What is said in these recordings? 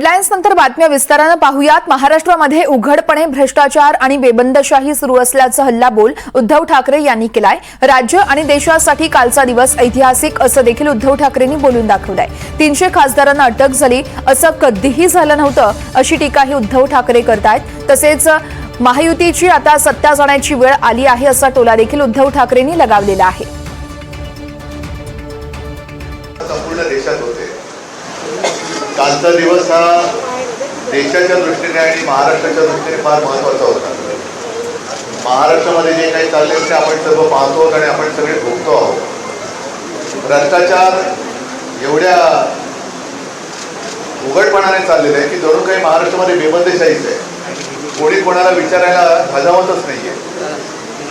Headlines नंतर बातम्या विस्ताराने पाहूयात। महाराष्ट्रामध्ये उघडपणे भ्रष्टाचार आणि बेबंदशाही सुरू असल्याचा हल्लाबोल उद्धव ठाकरे यांनी केलाय। राज्य आणि देशासाठी कालचा दिवस ऐतिहासिक असं देखील उद्धव ठाकरेंनी बोलून दाखवलंय। 300 खासदारांना अटक झाली असं कधीही झालं नव्हतं अशी टीकाही उद्धव ठाकरे करतायत। तसेच महायुतीची आता सत्ता जाण्याची वेळ आली आहे असा टोला देखील उद्धव ठाकरेंनी लगावलेला आहे। संपूर्ण देशात होते। कालचा दिवस हा देशाच्या दृष्टीने आणि महाराष्ट्राच्या दृष्टीने फार महत्त्वाचा होता। महाराष्ट्रामध्ये जे काही चालले ते आपण सर्व पाहतो आणि आपण सगळे भोगतो आहोत। भ्रष्टाचार एवढ्या उघडपणाने चाललेला आहे की जणू काही महाराष्ट्रामध्ये बेबंदीशाहीच आहे। कोणी कोणाला विचारायला हजावतच नाहीये।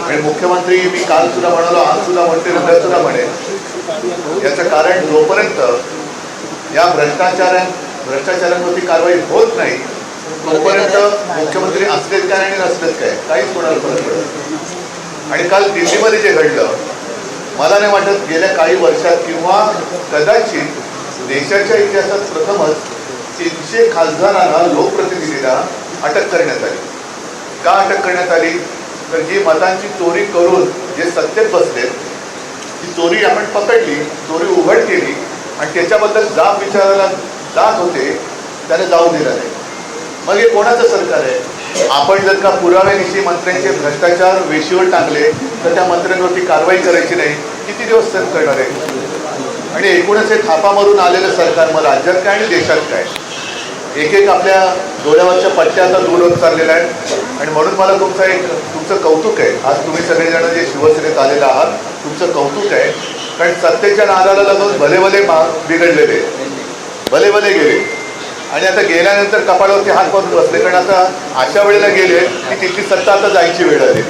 आणि मुख्यमंत्री मी काल सुद्धा म्हणालो, आज सुद्धा म्हणते, उद्या सुद्धा म्हणेन। याचं कारण जोपर्यंत या भ्रष्टाचारांवरती कारवाई होत नाही तोपर्यंत मुख्यमंत्री असलेच काय आणि नसलेच काय काहीच कोणाला फरक पडत नाही। आणि काल दिल्लीमध्ये जे घडलं, मला नाही वाटत गेल्या काही वर्षात किंवा कदाचित देशाच्या इतिहासात प्रथमच 300 खासदारांना, लोकप्रतिनिधींना अटक करण्यात आली। का अटक करण्यात आली? तर जी मतांची चोरी करून जे सत्तेत बसले ती चोरी आपण पकडली, चोरी उघड केली आणि त्याच्याबद्दल जाब विचारायला जात होते त्याने जाऊ दिला नाही। मग हे कोणाचं सरकार आहे? आपण जर का पुराव्यानिशी मंत्र्यांचे भ्रष्टाचार वेशीवर टाकले तर त्या मंत्र्यांवरती कारवाई करायची नाही, किती दिवस सहन करणार आहे? आणि एकूणच हे थापा मारून आलेलं सरकार मग राज्यात काय आणि देशात काय? एक एक आपल्या डोळ्यावरच्या पट्ट्या आता दूर होत चाललेल्या आहेत। आणि म्हणून मला तुमचं कौतुक आहे। आज तुम्ही सगळेजण जे शिवसेनेत आलेले आहात तुमचं कौतुक आहे। कारण सत्तेच्या नादाला लागून भले भले बिघडलेले, भले भले गेले आणि आता गेल्यानंतर कपाळावरती हात मारून बसले। कारण आता अशा वेळेला गेले की तिथली सत्ता आता जायची वेळ आलेली।